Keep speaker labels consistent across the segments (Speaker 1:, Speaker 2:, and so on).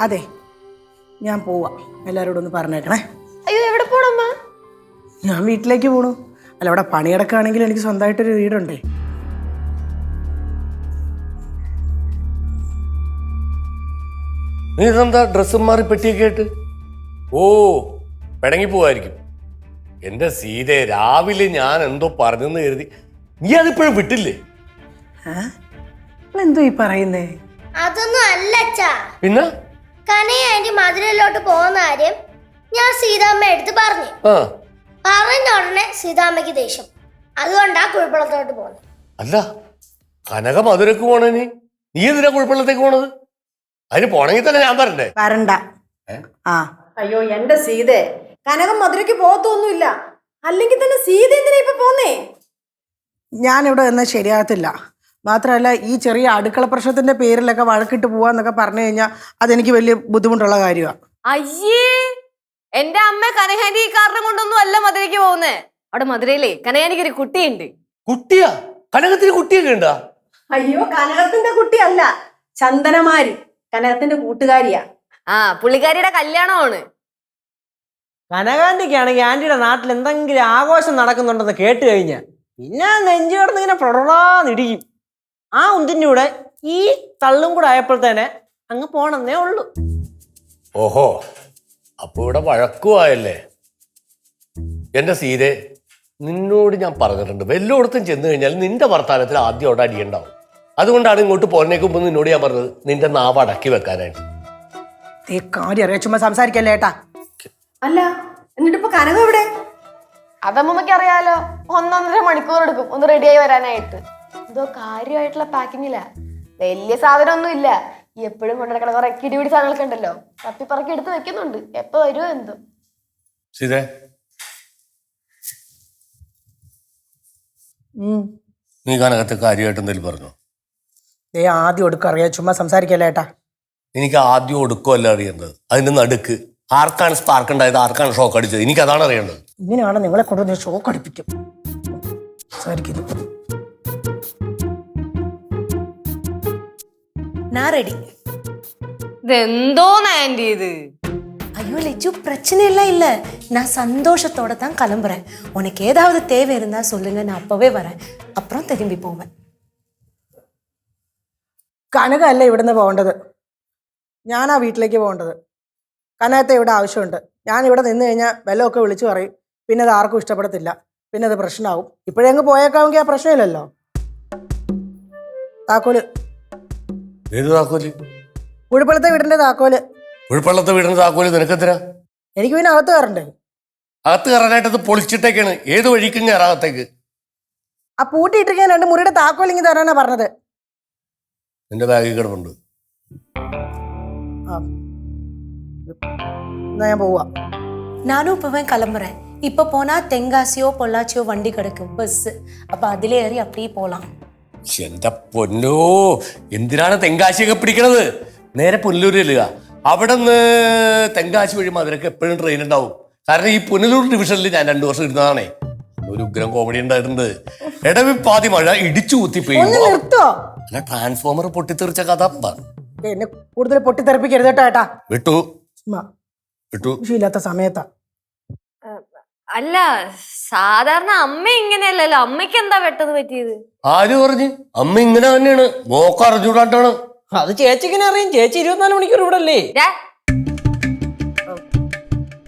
Speaker 1: അതെ, ഞാൻ പോവാ. എല്ലാവരോടും ഒന്ന് പറഞ്ഞേക്കണേ.
Speaker 2: അയ്യോ, എവിടെ പോണമ്മ?
Speaker 1: ഞാൻ വീട്ടിലേക്ക് പോണു. അല്ല, അവിടെ പണിയെടുക്കുകയാണെങ്കിൽ എനിക്ക് സ്വന്തമായിട്ടൊരു വീടുണ്ടേ.
Speaker 3: നീ ഇതെന്താ ഡ്രസ്സും മാറി പെട്ടിയൊക്കെ ആയിട്ട്? ഓ, പിടങ്ങി പോവായിരിക്കും. എന്റെ സീതയെ രാവിലെ ഞാൻ എന്തോ പറഞ്ഞെന്ന് കരുതി നീ അതിപ്പോഴും വിട്ടില്ലേ?
Speaker 1: എന്തോ ഈ പറയുന്നേ?
Speaker 2: അതൊന്നും അല്ല അച്ഛാ.
Speaker 3: പിന്നെ
Speaker 2: കനയ ആന്റി മധുരയിലോട്ട് പോകുന്ന കാര്യം ഞാൻ സീതാമ്മ എടുത്ത് പറഞ്ഞു. പറഞ്ഞ ഉടനെ സീതാമ്മയ്ക്ക് ദേഷ്യം. അതുകൊണ്ടാ കുഴപ്പത്തോട്ട് പോകുന്നത്.
Speaker 3: അല്ല, കനക മധുരക്ക് പോണേ നീ എന്തിനാ കുഴപ്പമുള്ളത്തേക്ക് പോണത്? അതിന് പോണെങ്കിൽ തന്നെ ഞാൻ പറഞ്ഞേ
Speaker 1: വരണ്ട.
Speaker 4: അയ്യോ എന്റെ സീതേ, കനകം മധുരയ്ക്ക് പോകത്തൊന്നുമില്ല. അല്ലെങ്കിൽ തന്നെ സീത എന്തിനാ ഇപ്പൊ പോന്നേ?
Speaker 1: ഞാനിവിടെ നിന്നാൽ ശരിയാകത്തില്ല. മാത്രമല്ല, ഈ ചെറിയ അടുക്കള പ്രശ്നത്തിന്റെ പേരിലൊക്കെ വഴക്കിട്ട് പോവാന്നൊക്കെ പറഞ്ഞു കഴിഞ്ഞാൽ അതെനിക്ക് വലിയ ബുദ്ധിമുട്ടുള്ള കാര്യമാണ്.
Speaker 5: അയ്യേ, എന്റെ അമ്മ കനകാന്റി ഈ കാരണം കൊണ്ടൊന്നും അല്ല മധുരയ്ക്ക് പോകുന്നേ. അവിടെ മധുരയിലേ കനകാന്റിക്ക് ഒരു കുട്ടിയുണ്ട്.
Speaker 3: കുട്ടിയാ? കനകത്തിന് കുട്ടിയൊക്കെ ഉണ്ടാ?
Speaker 4: അയ്യോ, കനകത്തിന്റെ കുട്ടിയല്ല, ചന്ദനമാരി കനകത്തിന്റെ കൂട്ടുകാരിയാ.
Speaker 5: പുള്ളിക്കാരിയുടെ കല്യാണമാണ്.
Speaker 6: കനകാന്റിക്കാണെങ്കിൽ ആന്റിയുടെ നാട്ടിൽ എന്തെങ്കിലും ആഘോഷം നടക്കുന്നുണ്ടെന്ന് കേട്ട് കഴിഞ്ഞാൽ പിന്നെ നെഞ്ചു കിടന്ന് ഇങ്ങനെ പ്രൊടറാന്നിടിക്കും. ആ ഉന്തിൻ്റെ കൂടെ ഈ തള്ളും കൂടെ ആയപ്പോഴത്തേനെ അങ്ങ് പോണെന്നേ ഉള്ളൂ.
Speaker 3: ഓഹോ, അപ്പൊ ഇവിടെ വഴക്കുമായല്ലേ? എന്റെ സീരെ, നിന്നോട് ഞാൻ പറഞ്ഞിട്ടുണ്ട്, വല്ലോടത്തും ചെന്ന് കഴിഞ്ഞാൽ നിന്റെ വർത്താനത്തിൽ ആദ്യം അവിടെ അടിയുണ്ടാവും. അതുകൊണ്ടാണ് ഇങ്ങോട്ട് പോരേക്ക് മുമ്പ് നിന്നോട് ഞാൻ പറഞ്ഞത് നിന്റെ നാവ് അടക്കി വെക്കാനായിട്ട്.
Speaker 1: കാര്യം അറിയാം, ചുമ്മാ സംസാരിക്കല്ലേ ഏട്ടാ.
Speaker 4: അല്ല, എന്നിട്ടിപ്പോ കനകം എവിടെ?
Speaker 5: അതമ്മക്ക് അറിയാലോ, 1.5 മണിക്കൂർ എടുക്കും ഒന്ന് റെഡിയായി വരാനായിട്ട്. എന്തോ കാര്യമായിട്ടുള്ള പാക്കിങ്ങില്ല, വലിയ സാധനം ഒന്നും ഇല്ല. എപ്പോഴും കൊണ്ടിടക്കണ കുറെ കിടിപിടി സാധനങ്ങളൊക്കെ ഉണ്ടല്ലോ, തപ്പിപ്പറക്കി എടുത്ത് വെക്കുന്നുണ്ട്. എപ്പോ വരുമോ എന്തോ.
Speaker 3: സീതേ, നീ കനകത്തെ കാര്യമായിട്ട് എന്തെങ്കിലും പറഞ്ഞോ?
Speaker 1: ആദ്യം ഒടുക്കം അറിയാം, ചുമ്മാ സംസാരിക്കല്ലേ ഏട്ടാ.
Speaker 3: എനിക്ക് ആദ്യം ഒടുക്കമല്ല അറിയേണ്ടത്, അതിന്റെ നടുക്ക്. ആർക്കാണ് സ്പാർക്ക് ഉണ്ടായത്, ആർക്കാണ് ഷോക്ക് അടിച്ചത്, എനിക്ക് അതാണ് അറിയേണ്ടത്.
Speaker 1: ഇങ്ങനെയാണ് നിങ്ങളെ കൊണ്ടുവന്ന് ഷോക്ക് അടിപ്പിക്കും. സംസാരിക്കുന്നു.
Speaker 5: ഇതെന്തോ ആന്റി ഇത്?
Speaker 7: ஐயோ லெச்சு, பிரச்சனை எல்லாம் இல்லை. நான் சந்தோஷத்தோட தான் கிளம்புறேன். உனக்கு ஏதாவது தேவை இருந்தா சொல்லுங்க, நான் அப்பவே வரேன். அப்புறம் திரும்பி போவேன்.
Speaker 1: കനകല്ല ഇവിടുന്ന് പോകേണ്ടത്, ഞാനാ വീട്ടിലേക്ക് പോകേണ്ടത്. കനകത്തെ ഇവിടെ ആവശ്യമുണ്ട്. ഞാൻ ഇവിടെ നിന്ന് കഴിഞ്ഞാൽ വെല്ലമൊക്കെ വിളിച്ചു പറയും, പിന്നെ അത് ആർക്കും ഇഷ്ടപ്പെടത്തില്ല, പിന്നെ അത് പ്രശ്നമാവും. ഇപ്പോഴെങ്ങ് പോയേക്കാമെങ്കിൽ ആ പ്രശ്നമില്ലല്ലോ. താക്കോല്.
Speaker 3: ഏത് താക്കോല്?
Speaker 1: കുഴിപ്പള്ളത്തെ വീടിന്റെ താക്കോല്.
Speaker 3: കുഴിപ്പള്ളത്തെ വീടിന്റെ താക്കോല് നിനക്കെത്തിനാ?
Speaker 1: എനിക്ക് പിന്നെ അകത്ത് കയറണ്ടേ?
Speaker 3: അകത്ത് കയറാനായിട്ട് പൊളിച്ചിട്ടേക്കാണ്. ഏത് വഴിക്കും കയറാകത്തേക്ക്?
Speaker 1: ആ പൂട്ടിയിട്ടിരിക്കാൻ 2 മുറിയുടെ താക്കോൽ ഇങ്ങനെ തരാനാ പറഞ്ഞത്.
Speaker 3: നിന്റെ ബാഗിൽ കിടപ്പുണ്ട്.
Speaker 1: എന്നാ ഞാൻ പോവാ.
Speaker 7: நானும் இப்பவே கிளம்புறேன். இப்போ போனா தெங்காசியோ பொள்ளாச்சியோ வண்டி கிடக்கும், பஸ். அப்ப அதிலே ஏறி அப்படியே போலாம்.
Speaker 3: എന്റെ പൊന്നോ, എന്തിനാണ് തെങ്കാശിയൊക്കെ പിടിക്കണത്? നേരെ പുനലൂർ ചെല്ലുക. അവിടെ നിന്ന് തെങ്കാശി വഴി മധുരക്ക് എപ്പോഴും ട്രെയിൻ ഉണ്ടാവും. കാരണം ഈ പുനലൂർ ഡിവിഷനിൽ ഞാൻ 2 വർഷം ഇരുന്നതാണേ. ഒരു ഉഗ്രം കോമഡി ഉണ്ടായിട്ടുണ്ട്. ഇടവിപ്പാതി മഴ ഇടിച്ചു കുത്തി പെയ്യുമ്പോ അല്ല, ട്രാൻസ്ഫോമർ പൊട്ടിത്തെറിച്ച കഥ.
Speaker 1: എന്നെ കൂടുതൽ പൊട്ടിത്തെറിപ്പിക്കരുത് കേട്ടോ ഏട്ടാ.
Speaker 3: വിട്ടു വിട്ടു
Speaker 1: ഇല്ലാത്ത സമയത്താ.
Speaker 5: അല്ല, സാധാരണ അമ്മ ഇങ്ങനെയല്ലല്ലോ. അമ്മയ്ക്ക് എന്താ പെട്ടെന്ന് പറ്റിയത്?
Speaker 3: ആര് പറഞ്ഞു? അമ്മ ഇങ്ങനെ തന്നെയാണ്, മോക്ക അറിഞ്ഞൂടാണ്ടാണ്.
Speaker 6: അത് ചേച്ചിക്കിനെ അറിയും, ചേച്ചി 24 മണിക്കൂർ ഇവിടെ അല്ലേ.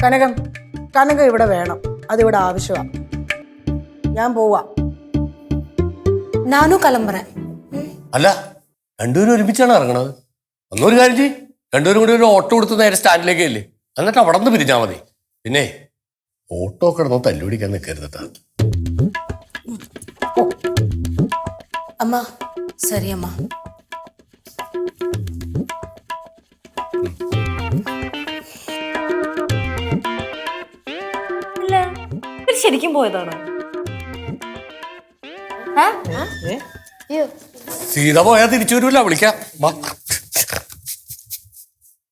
Speaker 1: കനകം ഇവിടെ വേണം, അതിവിടെ ആവശ്യമാണ്. ഞാൻ പോവാ.
Speaker 7: நானும் கிளம்புறேன்.
Speaker 3: അല്ല, രണ്ടുപേരും ഒരുമിച്ചാണ് ഇറങ്ങണത്. ഒന്നൊരു കാര്യം ചെയ്യ്, രണ്ടുപേരും കൂടി ഒരു ഓട്ടോ കൊടുത്ത് നേരെ സ്റ്റാൻഡിലേക്ക് അല്ലേ, എന്നിട്ട് അവിടെ നിന്ന് പിരിഞ്ഞാൽ മതി. പിന്നെ ഓട്ടോ കിടന്നോ തല്ലുപിടിക്കാൻ നിൽക്കരുതട്ടാ.
Speaker 7: அம்மா சரி அம்மா.
Speaker 5: ശരിക്കും പോയതാണോ?
Speaker 3: സീത പോയാൽ തിരിച്ചു വരൂല, വിളിക്കാം.